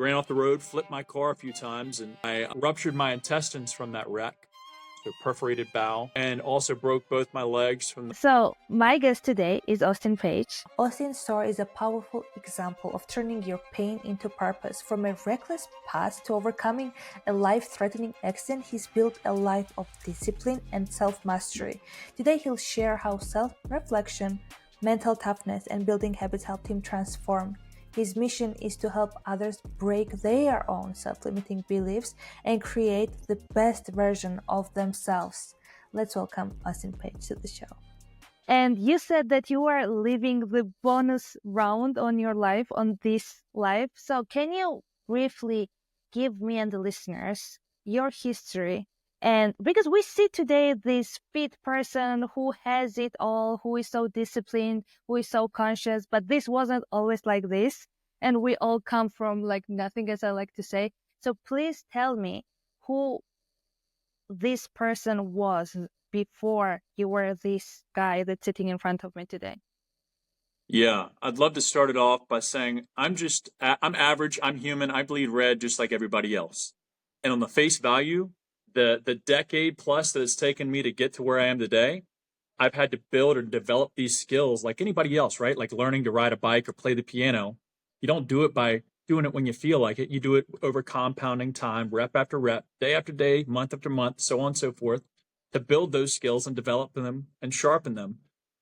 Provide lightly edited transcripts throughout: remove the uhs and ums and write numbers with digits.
ran off the road, flipped my car a few times, and I ruptured my intestines from that wreck. So perforated bowel, and also broke both my legs from the. So, my guest today is Austin Page. Austin's story is a powerful example of turning your pain into purpose. From a reckless past to overcoming a life-threatening accident, he's built a life of discipline and self-mastery. Today, he'll share how self-reflection, mental toughness, and building habits helped him transform. His mission is to help others break their own self-limiting beliefs and create the best version of themselves. Let's welcome Austin Page to the show. And you said that you are living the bonus round on your life, on this life. So can you briefly give me and the listeners your history? And because we see today this fit person who has it all, who is so disciplined, who is so conscious, but this wasn't always like this. And we all come from like nothing, as I like to say. So please tell me who this person was before you were this guy that's sitting in front of me today. Yeah, I'd love to start it off by saying I'm average, I'm human, I bleed red just like everybody else. And on the face value, the decade plus that it's taken me to get to where I am today, I've had to build or develop these skills like anybody else, right? Like learning to ride a bike or play the piano. You don't do it by doing it when you feel like it. You do it over compounding time, rep after rep, day after day, month after month, so on and so forth, to build those skills and develop them and sharpen them.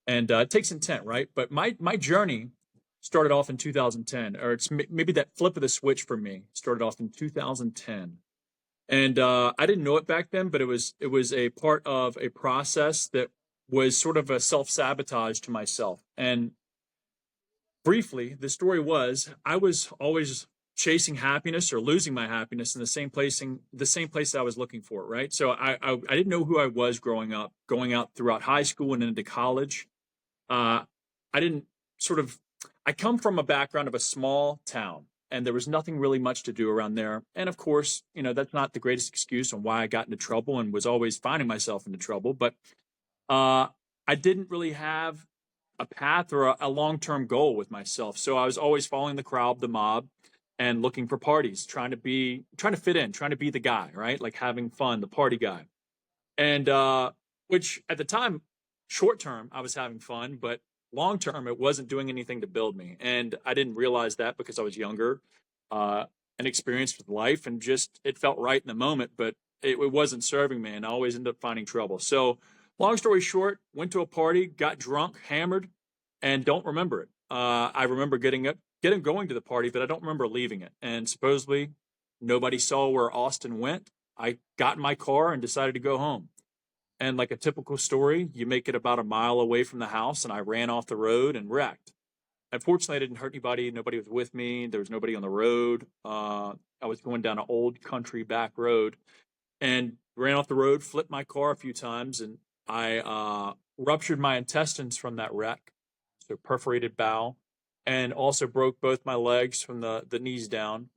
And it takes intent, right? But my journey started off in 2010, or it's maybe that flip of the switch for me started off in 2010. And I didn't know it back then, but it was a part of a process that was sort of a self-sabotage to myself. And briefly, the story was I was always chasing happiness or losing my happiness in the same place I was looking for, right? So I didn't know who I was growing up, going out throughout high school and into college. I didn't sort of, I come from a background of a small town, and there was nothing really much to do around there. And of course, that's not the greatest excuse on why I got into trouble and was always finding myself into trouble. But I didn't really have a path or a long-term goal with myself. So I was always following the crowd, the mob, and looking for parties, trying to fit in, trying to be the guy, right? Like having fun, the party guy. And which at the time, short term, I was having fun, but long term, it wasn't doing anything to build me. And I didn't realize that because I was younger, and experienced with life, and just it felt right in the moment, but it wasn't serving me, and I always ended up finding trouble. So, long story short, went to a party, got drunk, hammered, and don't remember it. I remember going to the party, but I don't remember leaving it. And supposedly, nobody saw where Austin went. I got in my car and decided to go home. And like a typical story, you make it about a mile away from the house, and I ran off the road and wrecked. Unfortunately, I didn't hurt anybody. Nobody was with me. There was nobody on the road. I was going down an old country back road and ran off the road, flipped my car a few times, and I ruptured my intestines from that wreck. So perforated bowel, and also broke both my legs from the knees down.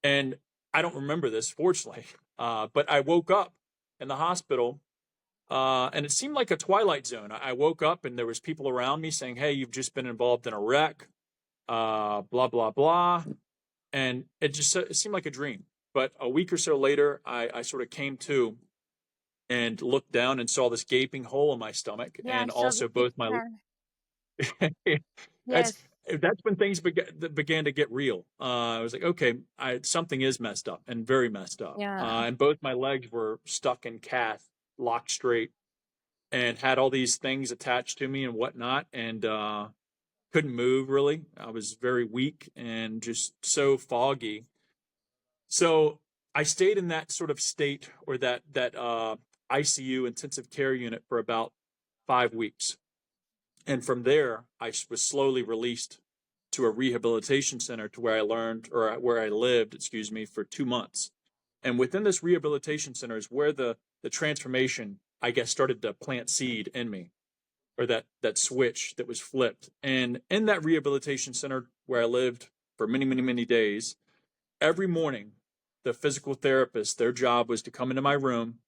And I don't remember this, fortunately, but I woke up in the hospital. And it seemed like a twilight zone. I woke up and there was people around me saying, "Hey, you've just been involved in a wreck, blah, blah, blah." And it seemed like a dream. But a week or so later, I sort of came to and looked down and saw this gaping hole in my stomach, Yeah, and so the also both my. that's yes. that's when things began to get real. I was like, okay, something is messed up and very messed up. Yeah. And both my legs were stuck in cast, locked straight, and had all these things attached to me and whatnot, and couldn't move really. I was very weak and just so foggy. So I stayed in that sort of state, or that ICU, intensive care unit, for about 5 weeks. And from there, I was slowly released to a rehabilitation center, to where I lived, excuse me, for 2 months. And within this rehabilitation center is where the transformation, I guess, started to plant seed in me, or that switch that was flipped. And in that rehabilitation center where I lived for many, many, many days, every morning, the physical therapist, their job was to come into my room,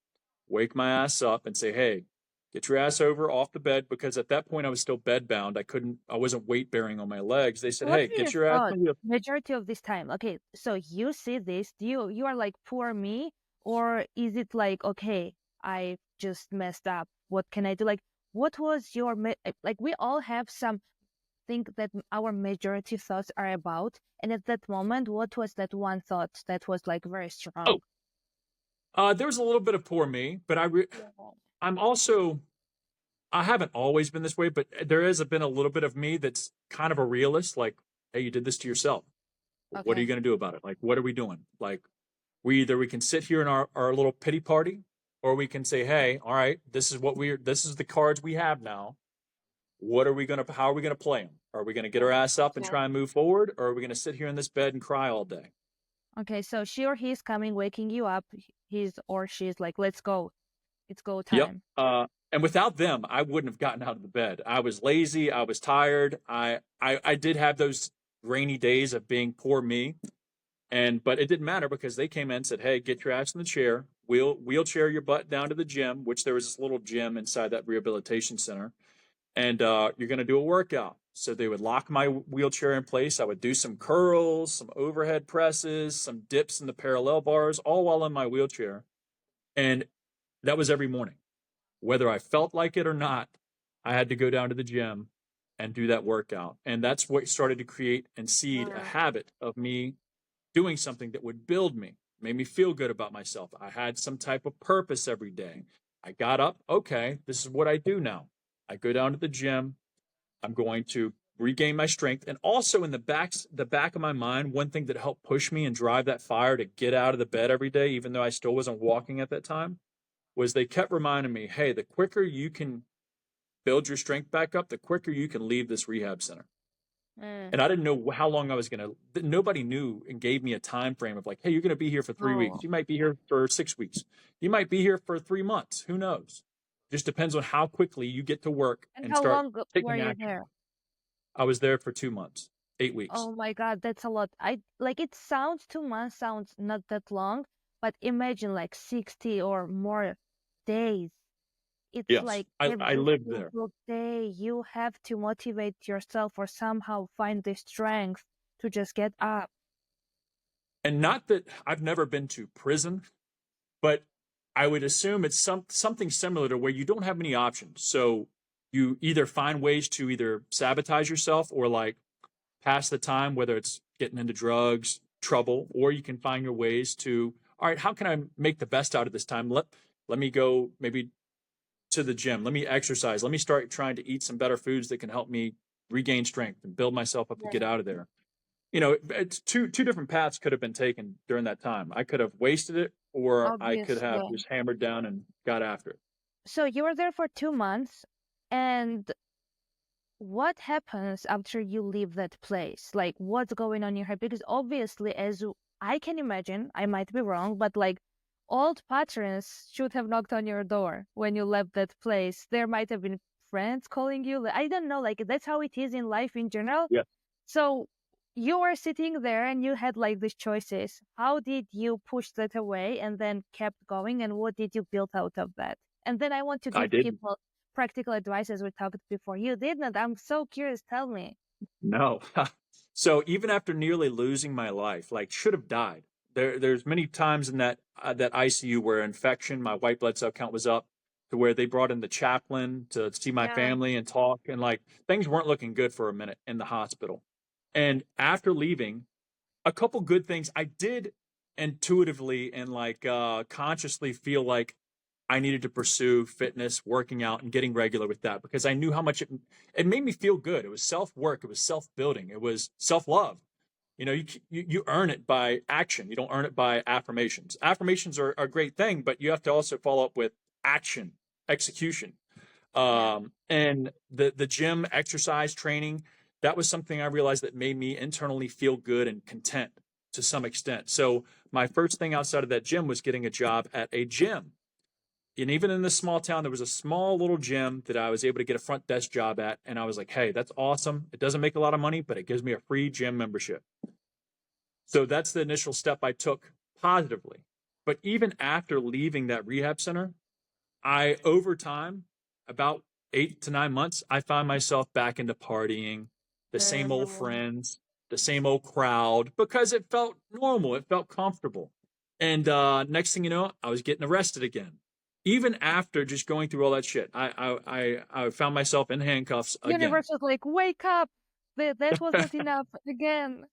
wake my ass up, and say, "Hey, Get your ass over off the bed, because at that point I was still bed bound. I wasn't weight bearing on my legs. They said, What hey, were your get your ass thoughts on the. majority of this time? Okay, so you see this, you are like, poor me, or is it like, okay, I just messed up. What can I do? Like, what was your like? We all have some think that our majority thoughts are about, and at that moment, what was that one thought that was like very strong? There was a little bit of poor me, but Yeah. I'm also, I haven't always been this way, but there has been a little bit of me that's kind of a realist. Like, hey, you did this to yourself. What are you Okay. going to do about it? Like, what are we doing? Like, we can sit here in our little pity party, or we can say, hey, all right, this is the cards we have now. How are we gonna play them? Are we gonna get our ass up and try and move forward, or are we gonna sit here in this bed and cry all day? Okay, so she or he's coming, waking you up. He's or she's like, let's go. It's go Yep. time. And without them, I wouldn't have gotten out of the bed. I was lazy. I was tired. I did have those rainy days of being poor me, but it didn't matter because they came in and said, "Hey, get your ass in the chair. We'll wheelchair your butt down to the gym," which there was this little gym inside that rehabilitation center, and you're going to do a workout. So they would lock my wheelchair in place. I would do some curls, some overhead presses, some dips in the parallel bars, all while in my wheelchair. And that was every morning. Whether I felt like it or not, I had to go down to the gym and do that workout. And that's what started to create and seed a Wow. habit of me doing something that would build me, made me feel good about myself. I had some type of purpose every day. I got up, okay, this is what I do now. I go down to the gym. I'm going to regain my strength. And also in the back of my mind, one thing that helped push me and drive that fire to get out of the bed every day, even though I still wasn't walking at that time, was they kept reminding me, hey, the quicker you can build your strength back up, the quicker you can leave this rehab center. Mm. And I didn't know how long I was going to, nobody knew and gave me a time frame of like, hey, you're going to be here for 3 weeks. Oh. You might be here for 6 weeks. You might be here for 3 months. Who knows? Just depends on how quickly you get to work And and how start long were taking you action. there? I was there for 2 months, 8 weeks. Oh my God, that's a lot. I like it sounds 2 months sounds not that long, but imagine like 60 or more days. It's Yes, like I every lived there. single day you have to motivate yourself or somehow find the strength to just get up. And not that I've never been to prison, but I would assume it's something similar to where you don't have many options. So you either find ways to either sabotage yourself or like pass the time, whether it's getting into drugs, trouble, or you can find your ways to, all right, how can I make the best out of this time? Let me go maybe to the gym. Let me exercise. Let me start trying to eat some better foods that can help me regain strength and build myself up to get out of there. It's two different paths could have been taken during that time. I could have wasted it, or I could have Obviously. just hammered down and got after it. So you were there for 2 months, and what happens after you leave that place? Like, what's going on in your head? Because obviously, I can imagine, I might be wrong, but like old patterns should have knocked on your door when you left that place. There might have been friends calling you. I don't know, like that's how it is in life in general. Yeah, So you were sitting there and you had like these choices. How did you push that away and then kept going? And what did you build out of that? And then I want to I give did. people practical advice as we talked before. You did not. I'm so curious. Tell me. No. So even after nearly losing my life, like should have died. There's many times in that ICU where infection, my white blood cell count was up to where they brought in the chaplain to see my Yeah. family and talk, and like things weren't looking good for a minute in the hospital. And after leaving, a couple good things I did intuitively and like consciously feel like I needed to pursue fitness, working out, and getting regular with that because I knew how much it made me feel good. It was self work, it was self building, it was self love. You earn it by action. You don't earn it by affirmations. Affirmations are a great thing, but you have to also follow up with action, execution. Yeah. And the gym exercise training, that was something I realized that made me internally feel good and content to some extent. So my first thing outside of that gym was getting a job at a gym. And even in this small town, there was a small little gym that I was able to get a front desk job at. And I was like, hey, that's awesome. It doesn't make a lot of money, but it gives me a free gym membership. So that's the initial step I took positively. But even after leaving that rehab center, over time, about 8 to 9 months, I found myself back into partying, the same old Mhm. friends, the same old crowd, because it felt normal. It felt comfortable. And next thing you know, I was getting arrested again. Even after just going through all that shit, I found myself in handcuffs again. Universe was like, wake up! That was not enough again.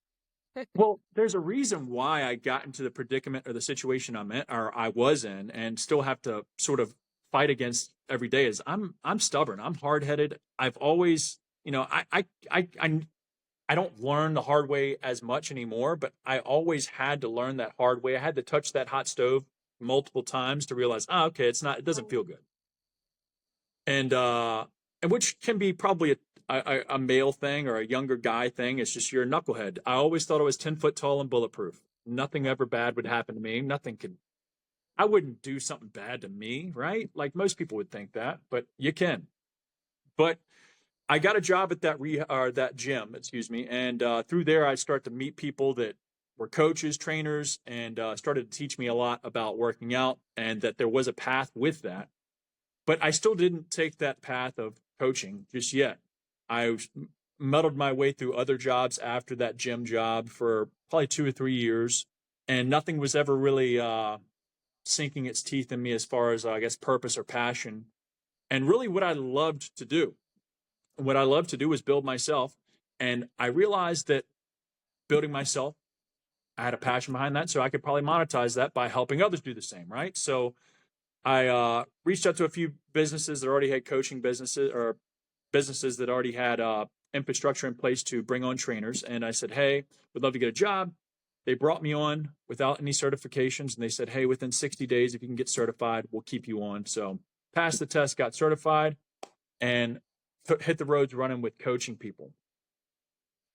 Well, there's a reason why I got into the predicament or the situation I'm in, or I was in, and still have to sort of fight against every day. Is I'm stubborn. I'm hard headed. I've always, I don't learn the hard way as much anymore, but I always had to learn that hard way. I had to touch that hot stove multiple times to realize, okay, it doesn't feel good. And and which can be probably a male thing or a younger guy thing. It's just you're a knucklehead. I always thought I was 10 foot tall and bulletproof. Nothing ever bad would happen to me. Nothing could. I wouldn't do something bad to me, right? Like most people would think that, but you can. But I got a job at that gym, excuse me, and through there I start to meet people that were coaches, trainers, and started to teach me a lot about working out, and that there was a path with that. But I still didn't take that path of coaching just yet. I muddled my way through other jobs after that gym job for probably 2 or 3 years, and nothing was ever really sinking its teeth in me as far as, I guess, purpose or passion. And really, what I loved to do, was build myself. And I realized that building myself, I had a passion behind that, so I could probably monetize that by helping others do the same, right? So I reached out to a few businesses that already had coaching businesses, or businesses that already had infrastructure in place to bring on trainers. And I said, hey, would love to get a job. They brought me on without any certifications. And they said, hey, within 60 days, if you can get certified, we'll keep you on. So passed the test, got certified, and hit the roads running with coaching people.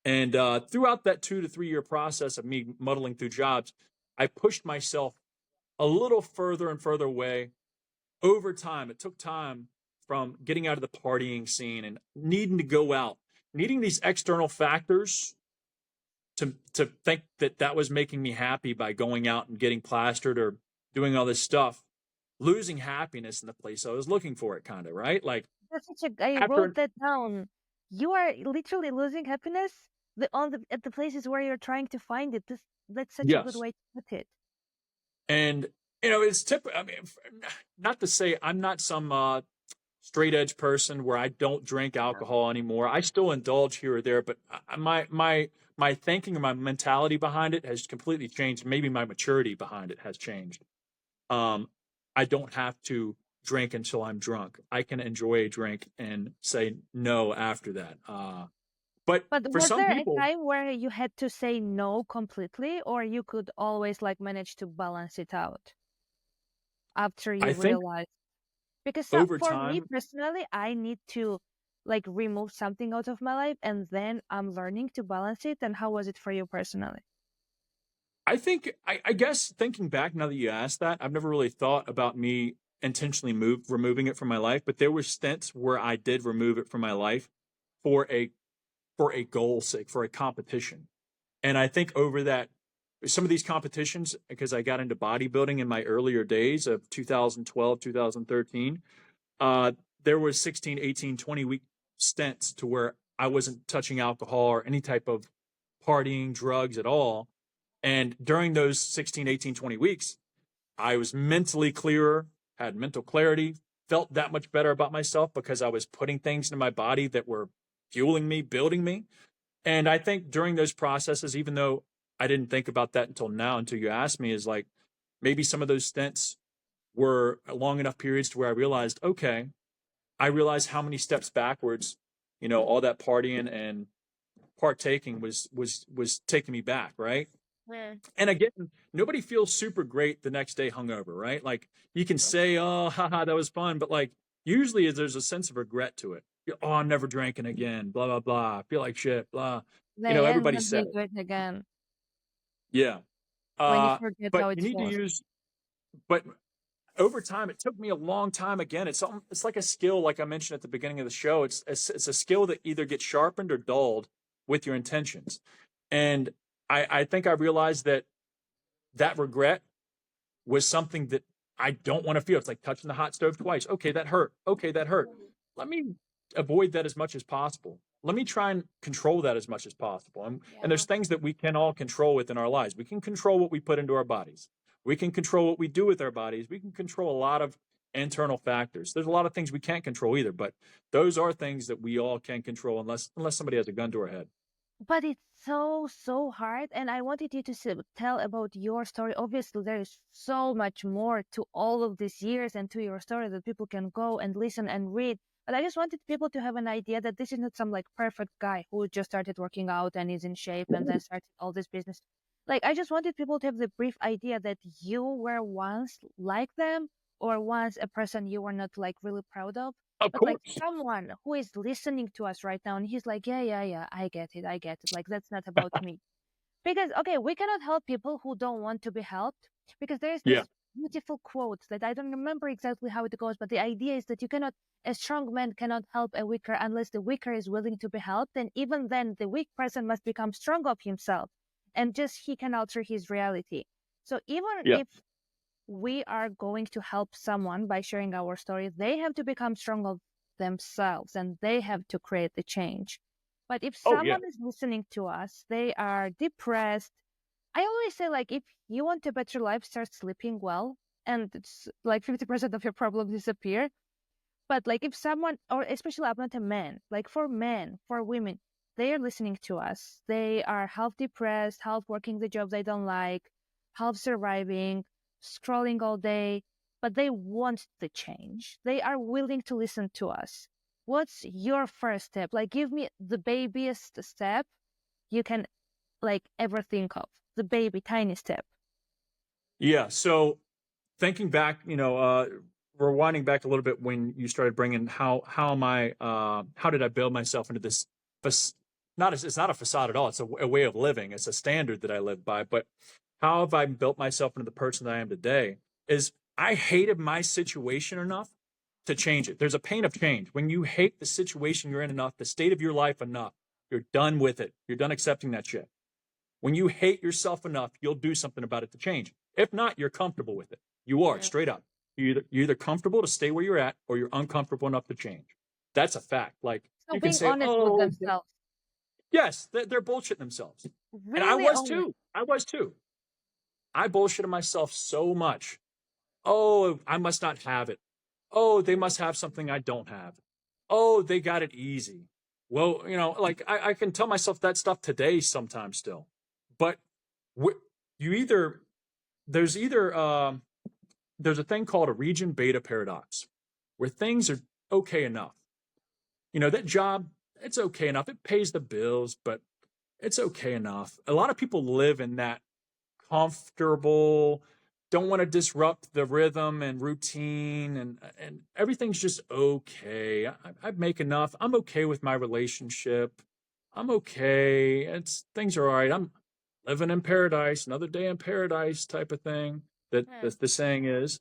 And throughout that 2 to 3 year process of me muddling through jobs, I pushed myself a little further and further away over time. It took time from getting out of the partying scene and needing to go out, needing these external factors to think that that was making me happy by going out and getting plastered or doing all this stuff, losing happiness in the place I was looking for it, kind of, right? Like That's such a. I wrote after, that down. You are literally losing happiness at the places where you're trying to find it. That's such a good yes. way to put it. And, it's typical. I mean, not to say I'm not some straight edge person where I don't drink alcohol anymore. I still indulge here or there, but my thinking or my mentality behind it has completely changed. Maybe my maturity behind it has changed. Um, I don't have to drink until I'm drunk. I can enjoy a drink and say no after that. But But for was some there a people, time where you had to say no completely, or you could always like manage to balance it out after you I think realized? Because over for me time, personally, I need to like remove something out of my life, and then I'm learning to balance it. And how was it for you personally? I guess thinking back now that you asked that, I've never really thought about me intentionally removing it from my life, but there were stints where I did remove it from my life for a goal's sake, for a competition. And I think over that, some of these competitions, because I got into bodybuilding in my earlier days of 2012, 2013, uh, there was 16, 18, 20 week stints to where I wasn't touching alcohol or any type of partying, drugs at all. And during those 16, 18, 20 weeks, I was mentally clearer, had mental clarity, felt that much better about myself because I was putting things into my body that were fueling me, building me. And I think during those processes, even though I didn't think about that until now, until you asked me, is like maybe some of those stints were long enough periods to where I realized, okay, I realized how many steps backwards, all that partying and partaking was taking me back, right? Yeah. And again, nobody feels super great the next day hungover, right? Like you can say, "Oh, haha, that was fun," but like usually there's a sense of regret to it. Oh, I'm never drinking again. Blah blah blah. I feel like shit. Blah. They end Everybody up said being it. good again Yeah. when you forget But how you it need to feels. use. But over time, it took me a long time. Again, it's like a skill, like I mentioned at the beginning of the show. It's a skill that either gets sharpened or dulled with your intentions. And I think I realized that regret was something that I don't want to feel. It's like touching the hot stove twice. Okay, that hurt. Okay, that hurt. let me avoid that as much as possible. Let me try and control that as much as possible. And Yeah. there's things that we can all control within our lives. We can control what we put into our bodies. We can control what we do with our bodies. We can control a lot of internal factors. There's a lot of things we can't control either, but those are things that we all can control unless somebody has a gun to our head. But it's so hard. And I wanted you to tell about your story. Obviously, there is so much more to all of these years and to your story that people can go and listen and read. But I just wanted people to have an idea that this is not some like perfect guy who just started working out and is in shape and then started all this business. Like, I just wanted people to have the brief idea that you were once like them or once a person you were not like really proud of. Of But like course. someone who is listening to us right now and he's like, yeah, I get it, I get it. Like, that's not about me. Because, okay, we cannot help people who don't want to be helped because there is Yeah. this beautiful quote that I don't remember exactly how it goes, but the idea is that you cannot, a strong man cannot help a weaker unless the weaker is willing to be helped. And even then, the weak person must become strong of himself and just he can alter his reality. So even Yeah. if we are going to help someone by sharing our story, they have to become strong of themselves and they have to create the change. But if Oh yeah. someone is listening to us, they are depressed. I always say, like, if you want a better life, start sleeping well, and it's like 50% of your problems disappear. But like if someone, or especially I'm not a man, like for men, for women, they are listening to us. They are half depressed, half working the job they don't like, half surviving, scrolling all day, but they want the change. They are willing to listen to us. What's your first step? Like give me the babyest step you can like ever think of. The baby, tiny step. Yeah. So thinking back, rewinding back a little bit when you started bringing how am I how did I build myself into this not it's not a facade at all. It's a way of living. It's a standard that I live by. But how have I built myself into the person that I am today? Is I hated my situation enough to change it. There's a pain of change. When you hate the situation you're in enough, the state of your life enough, you're done with it. You're done accepting that shit. When you hate yourself enough, you'll do something about it to change. If not, you're comfortable with it. You are Yeah. straight up. You're either comfortable to stay where you're at or you're uncomfortable enough to change. That's a fact. Like So you can being say, honest with oh, themselves, yes, they're bullshitting themselves. And I really was honest. too. I was too. I bullshitted myself so much. Oh, I must not have it. Oh, they must have something I don't have. Oh, they got it easy. Well, like I can tell myself that stuff today sometimes still. But you either there's either there's a thing called a region beta paradox where things are okay enough. That job, it's okay enough. It pays the bills, but it's okay enough. A lot of people live in that comfortable, don't want to disrupt the rhythm and routine, and everything's just okay. I make enough. I'm okay with my relationship. I'm okay. It's things are all right. I'm living in paradise, another day in paradise type of thing that Hmm. the saying is.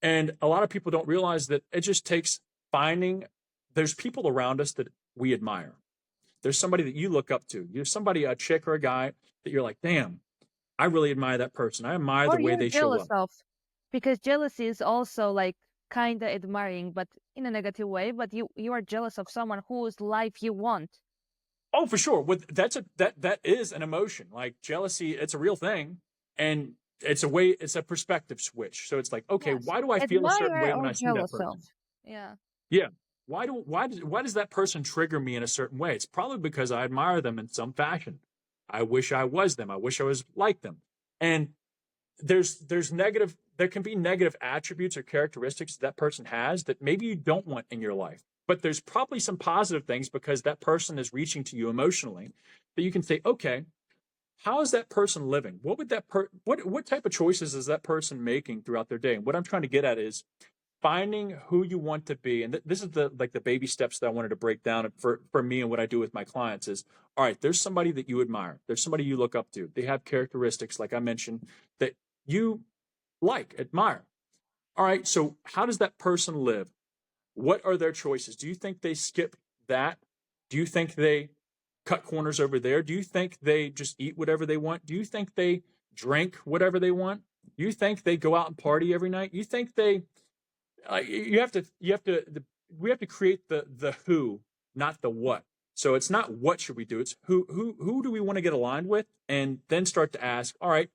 And a lot of people don't realize that it just takes finding there's people around us that we admire. There's somebody that you look up to. You're somebody, a chick or a guy that you're like, damn, I really admire that person. I admire the Or way you're they show jealous up. of, because jealousy is also like kind of admiring, but in a negative way. But you are jealous of someone whose life you want. Oh, for sure. That is an emotion. Like jealousy, it's a real thing. And it's a perspective switch. So it's like, okay, Yes, why do I feel a certain admire way when or I see that jealous of. person? Yeah. Yeah. Why does that person trigger me in a certain way? It's probably because I admire them in some fashion. I wish I was them. I wish I was like them. And there can be negative attributes or characteristics that person has that maybe you don't want in your life. But there's probably some positive things because that person is reaching to you emotionally that you can say, okay, how is that person living? What type of choices is that person making throughout their day? And what I'm trying to get at is finding who you want to be. And this is the baby steps that I wanted to break down for me and what I do with my clients is, all right, there's somebody that you admire. There's somebody you look up to. They have characteristics, like I mentioned, that you like, admire. All right, so how does that person live? What are their choices? Do you think they skip that? Do you think they cut corners over there? Do you think they just eat whatever they want? Do you think they drink whatever they want? You think they go out and party every night? You think they you have to we have to create the who, not the what. So it's not what should we do, it's who do we want to get aligned with, and then start to ask, all right,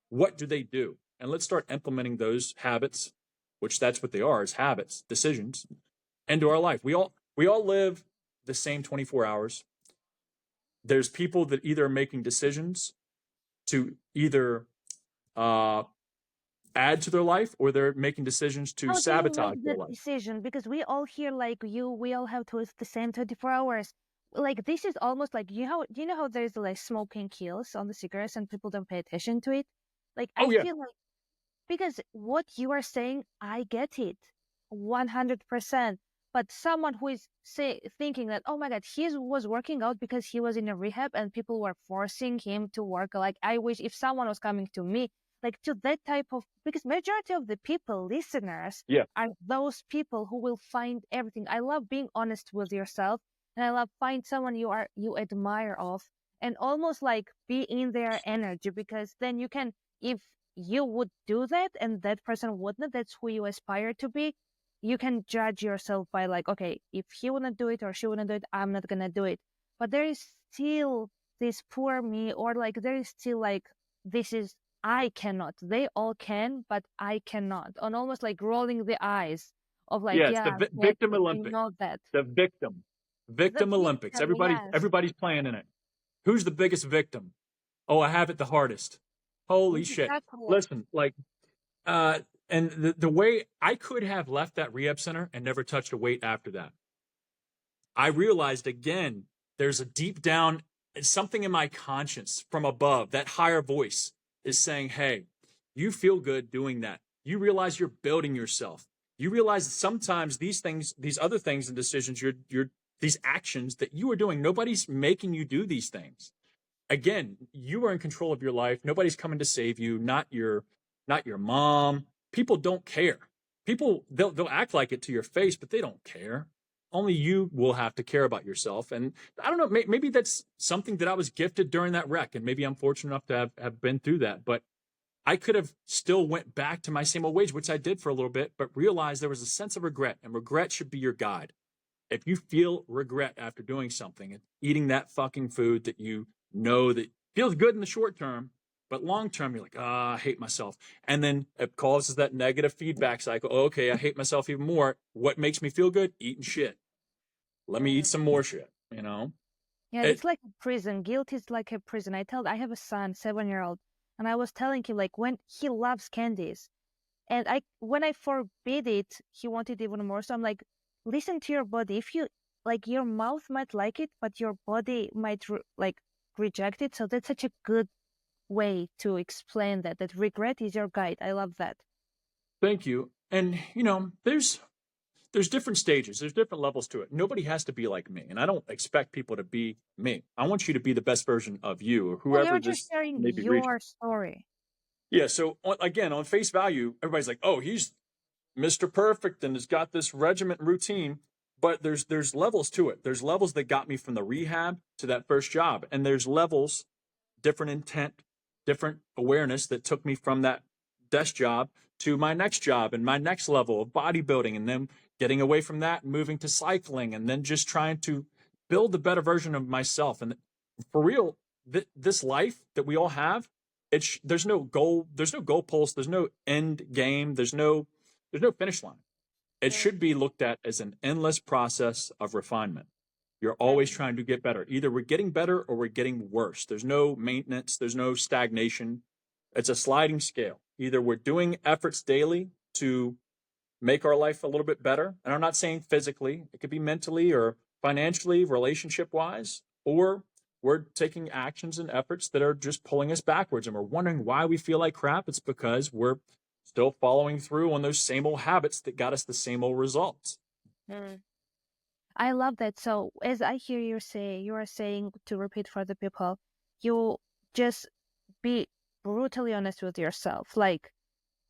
what do they do? And let's start implementing those habits, which that's what they are, is habits, decisions, into our life. We all live the same 24 hours. There's people that either are making decisions to either uh, add to their life, or they're making decisions to How do you sabotage make their the life. decision? Because we all here, like you, we all have to the same 24 hours. Like this is almost like you know how there's like smoking kills on the cigarettes and people don't pay attention to it. Like Oh I yeah, feel like because what you are saying, I get it 100%. But someone who is thinking that, oh my God, he was working out because he was in a rehab and people were forcing him to work. Like, I wish if someone was coming to me, like to that type of, because majority of the people, listeners, yeah, are those people who will find everything. I love being honest with yourself, and I love find someone you admire of and almost like be in their energy, because then you can, if you would do that and that person wouldn't, that's who you aspire to be, you can judge yourself by like, okay, if he wouldn't do it or she wouldn't do it, I'm not gonna do it. But there is still this poor me, or like there is still like, this is, I cannot, they all can but I cannot, and almost like rolling the eyes of like, yeah. It's the yeah, victim exactly, I Olympics. know that. The victim, The victim Olympics. victim, Everybody's yes. everybody's playing in it. Who's the biggest victim? Oh, I have it the hardest. Holy shit! Exactly. Listen, like, uh, and the way I could have left that rehab center and never touched a weight after that. I realized again, there's a deep down something in my conscience from above, that higher voice is saying, hey, you feel good doing that. You realize you're building yourself. You realize that sometimes these things, these other things and decisions, these actions that you are doing, nobody's making you do these things. Again, you are in control of your life. Nobody's coming to save you, not your mom. People don't care. People, they'll act like it to your face, but they don't care. Only you will have to care about yourself. And I don't know, maybe that's something that I was gifted during that wreck, and maybe I'm fortunate enough to have been through that. But I could have still went back to my same old ways, which I did for a little bit, but realized there was a sense of regret, and regret should be your guide. If you feel regret after doing something and eating that fucking food that you know that feels good in the short term, but long term, you're like, I hate myself. And then it causes that negative feedback cycle. Oh, okay, I hate myself even more. What makes me feel good? Eating shit. Let me eat some more shit, you know? Yeah, It, it's like a prison. Guilt is like a prison. I have a son, 7-year-old, and I was telling him like when he loves candies, and when I forbid it, he wanted even more. So I'm like, listen to your body. If you like, your mouth might like it, but your body might like reject it. So that's such a good way to explain that regret is your guide. I love that. Thank you. And, there's different stages, there's different levels to it. Nobody has to be like me, and I don't expect people to be me. I want you to be the best version of you, or Yeah, whoever you're just this sharing may be reaching. your story. Yeah, so again, on face value, everybody's like, oh, he's Mr. Perfect and has got this regiment routine. But there's levels to it. There's levels that got me from the rehab to that first job, and there's levels, different intent, different awareness that took me from that desk job to my next job and my next level of bodybuilding, and then getting away from that and moving to cycling, and then just trying to build a better version of myself. And for real, this life that we all have, there's no goal, there's no goalpost, there's no end game, there's no finish line. It should be looked at as an endless process of refinement. You're always trying to get better. Either we're getting better or we're getting worse. There's no maintenance, there's no stagnation. It's a sliding scale. Either we're doing efforts daily to make our life a little bit better. And I'm not saying physically, it could be mentally or financially, relationship wise, or we're taking actions and efforts that are just pulling us backwards, and we're wondering why we feel like crap. It's because we're still following through on those same old habits that got us the same old results. Mm. I love that. So as I hear you say, you are saying, to repeat for the people, you just be brutally honest with yourself. Like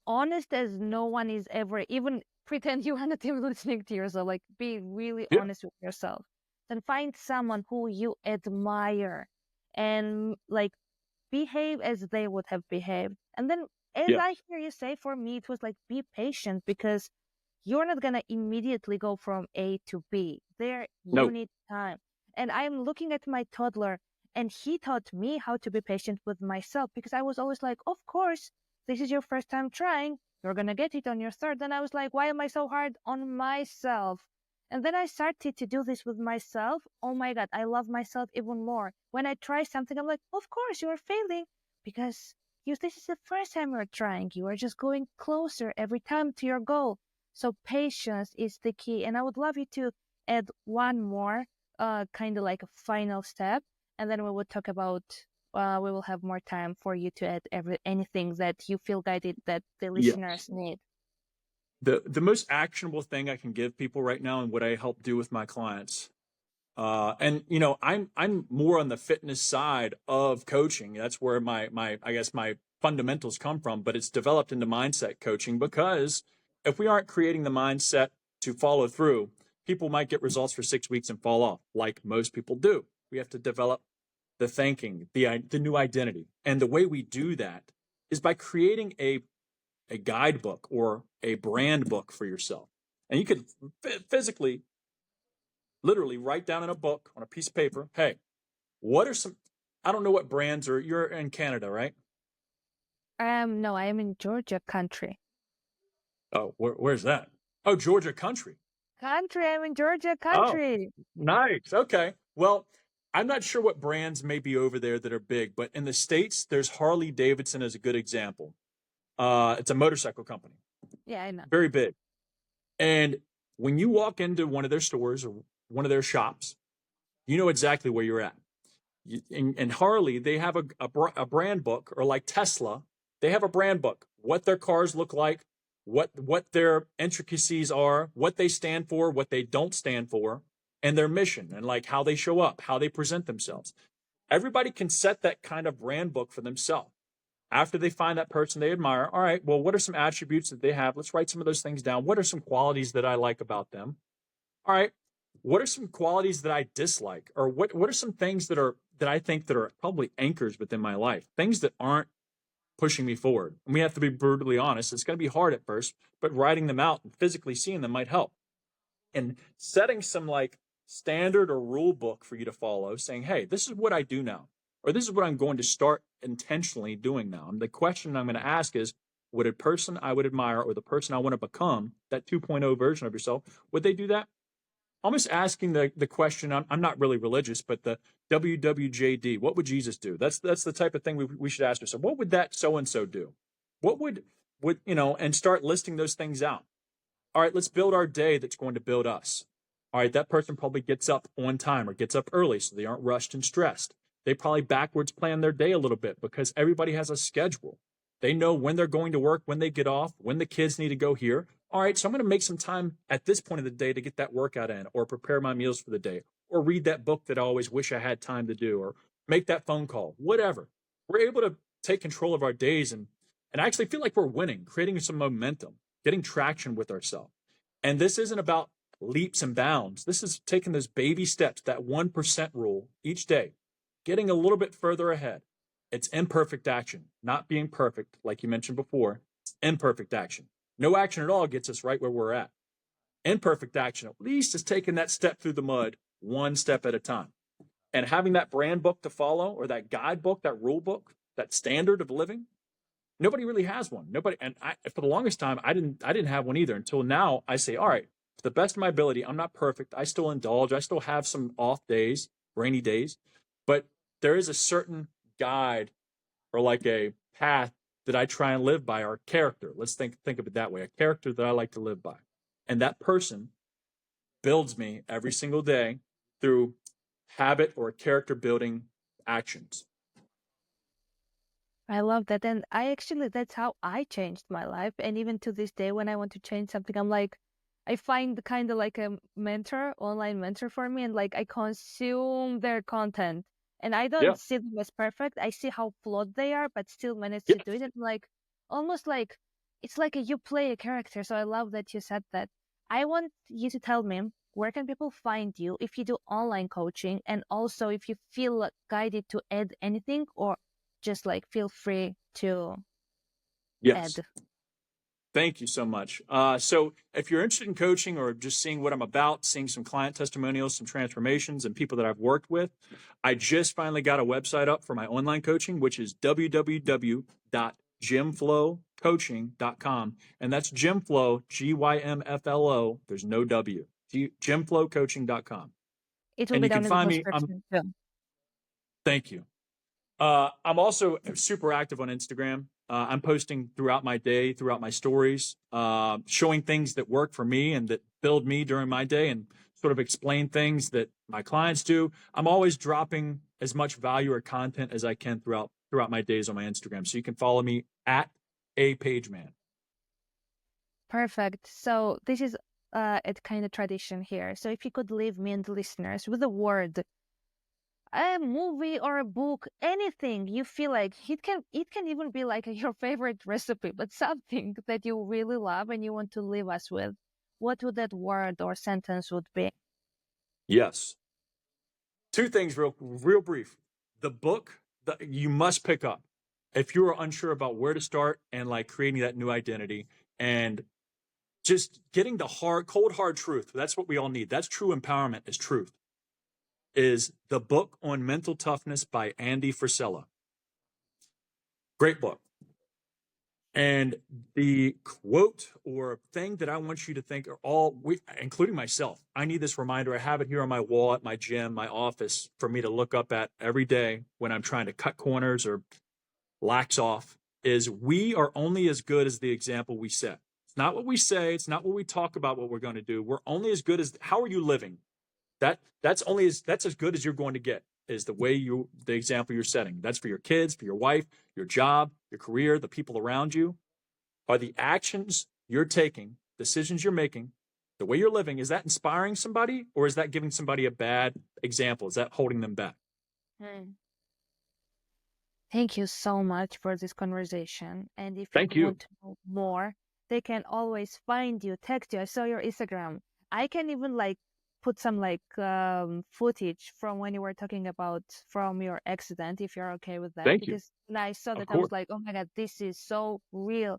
honest as no one is ever, even pretend you are not even listening to yourself. Like be really Yeah. honest with yourself. Then find someone who you admire and like behave as they would have behaved. And then as Yeah. I hear you say, for me it was like be patient, because you're not gonna immediately go from A to B. There you No. need time. And I'm looking at my toddler, and he taught me how to be patient with myself, because I was always like, of course, this is your first time trying. You're gonna get it on your third. And I was like, why am I so hard on myself? And then I started to do this with myself. Oh my God, I love myself even more. When I try something, I'm like, of course, you're failing, because this is the first time you're trying. You are just going closer every time to your goal. So patience is the key. And I would love you to add one more, kind of like a final step, and then we will talk about. We will have more time for you to add anything that you feel guided that the Yeah. listeners need. The most actionable thing I can give people right now, and what I help do with my clients, and I'm more on the fitness side of coaching. That's where my I guess my fundamentals come from, but it's developed into mindset coaching, because if we aren't creating the mindset to follow through, people might get results for 6 weeks and fall off, like most people do. We have to develop the thinking, the new identity, and the way we do that is by creating a guidebook or a brand book for yourself. And you could physically, literally write down in a book on a piece of paper, hey, what are some, I don't know what brands are, you're in Canada, right? No, I am in Georgia country. Oh, where's that? Oh, Georgia country. Country, I'm in Georgia Oh, country. nice. Okay. Well, I'm not sure what brands may be over there that are big, but in the States, there's Harley Davidson as a good example. It's a motorcycle company, Yeah, I know. very big. And when you walk into one of their stores or one of their shops, you know exactly where you're at. And Harley, they have a brand book, or like Tesla, they have a brand book, what their cars look like, what their intricacies are, what they stand for, what they don't stand for, and their mission, and like how they show up, how they present themselves. Everybody can set that kind of brand book for themselves. After they find that person they admire, all right, well, what are some attributes that they have? Let's write some of those things down. What are some qualities that I like about them? All right, what are some qualities that I dislike, or what are some things that I think that are probably anchors within my life, things that aren't pushing me forward. And we have to be brutally honest. It's going to be hard at first, but writing them out and physically seeing them might help. And setting some like standard or rule book for you to follow, saying, hey, this is what I do now, or this is what I'm going to start intentionally doing now. And the question I'm going to ask is, would a person I would admire, or the person I want to become, that 2.0 version of yourself, would they do that? Almost asking the question. I'm not really religious, but the WWJD, what would Jesus do? That's the type of thing we should ask ourselves. What would that so and so do? What would and start listing those things out. All right, let's build our day that's going to build us. All right, that person probably gets up on time or gets up early so they aren't rushed and stressed. They probably backwards plan their day a little bit because everybody has a schedule. They know when they're going to work, when they get off, when the kids need to go here. All right, so I'm going to make some time at this point of the day to get that workout in, or prepare my meals for the day, or read that book that I always wish I had time to do, or make that phone call, whatever. We're able to take control of our days and actually feel like we're winning, creating some momentum, getting traction with ourselves. And this isn't about leaps and bounds. This is taking those baby steps, that 1% rule each day, getting a little bit further ahead. It's imperfect action, not being perfect, like you mentioned before. It's imperfect action. No action at all gets us right where we're at. Imperfect action, at least, is taking that step through the mud, one step at a time. And having that brand book to follow, or that guidebook, that rule book, that standard of living, nobody really has one. Nobody, and for the longest time, I didn't have one either, until now. I say, all right, to the best of my ability, I'm not perfect. I still indulge. I still have some off days, rainy days, but there is a certain guide, or like a path, that I try and live by, or character. Let's think of it that way. A character that I like to live by. And that person builds me every single day through habit or character building actions. I love that. And that's how I changed my life. And even to this day, when I want to change something, I'm like, I find kind of like a mentor, online mentor for me, and like I consume their content. And I don't Yeah. see them as perfect. I see how flawed they are, but still manage to Yes. do it. And like, almost like, it's like you play a character. So I love that you said that. I want you to tell me, where can people find you if you do online coaching? And also if you feel guided to add anything, or just like feel free to Yes. add. Thank you so much. So if you're interested in coaching or just seeing what I'm about, seeing some client testimonials, some transformations, and people that I've worked with, I just finally got a website up for my online coaching, which is www.gymflowcoaching.com. And that's Gymflow, Gymflo. There's no W. Gymflowcoaching.com. It will And be you can down in the find me. description too. Thank you. I'm also super active on Instagram. I'm posting throughout my day, throughout my stories, showing things that work for me and that build me during my day and sort of explain things that my clients do. I'm always dropping as much value or content as I can throughout my days on my Instagram. So you can follow me at @apageman. Perfect. So this is a kind of tradition here. So if you could leave me and the listeners with a word, a movie or a book, anything you feel like it can even be like your favorite recipe, but something that you really love and you want to leave us with. What would that word or sentence would be? Yes. Two things real brief. The book that you must pick up if you are unsure about where to start and like creating that new identity and just getting the cold hard truth. That's what we all need. That's true empowerment is truth. Is the book on mental toughness by Andy Frisella. Great book. And the quote or thing that I want you to think are all, including myself. I need this reminder. I have it here on my wall at my gym, my office, for me to look up at every day when I'm trying to cut corners or lax off. Is we are only as good as the example we set. It's not what we say. It's not what we talk about. What we're going to do. We're only as good as how are you living. That's as good as you're going to get. Is the example you're setting. That's for your kids, for your wife, your job, your career, the people around you. Are the actions you're taking, decisions you're making, the way you're living, is that inspiring somebody or is that giving somebody a bad example? Is that holding them back? Thank you so much for this conversation. And if Thank people you. want to know more, they can always find you, text you. I saw your Instagram. I can even like put some like footage from when you were talking about from your accident, if you're okay with that. Thank you. Because when I saw Of that, I course. was like, oh my God, this is so real.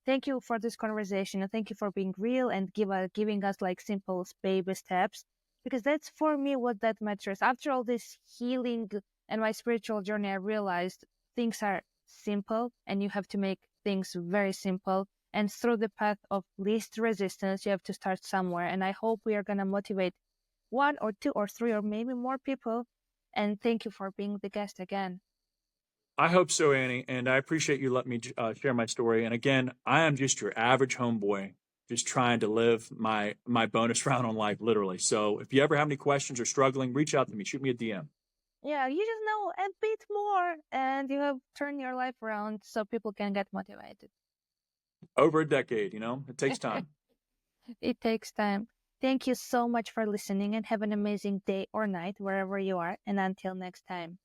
Thank you for this conversation and thank you for being real and giving us like simple baby steps. Because that's for me what that matters. After all this healing and my spiritual journey, I realized things are simple and you have to make things very simple. And through the path of least resistance, you have to start somewhere. And I hope we are going to motivate one or two or three or maybe more people. And thank you for being the guest again. I hope so, Annie. And I appreciate you letting me share my story. And again, I am just your average homeboy, just trying to live my bonus round on life, literally. So if you ever have any questions or struggling, reach out to me. Shoot me a DM. Yeah, you just know a bit more and you have turned your life around so people can get motivated. Over a decade, it takes time. It takes time. Thank you so much for listening and have an amazing day or night wherever you are. And until next time.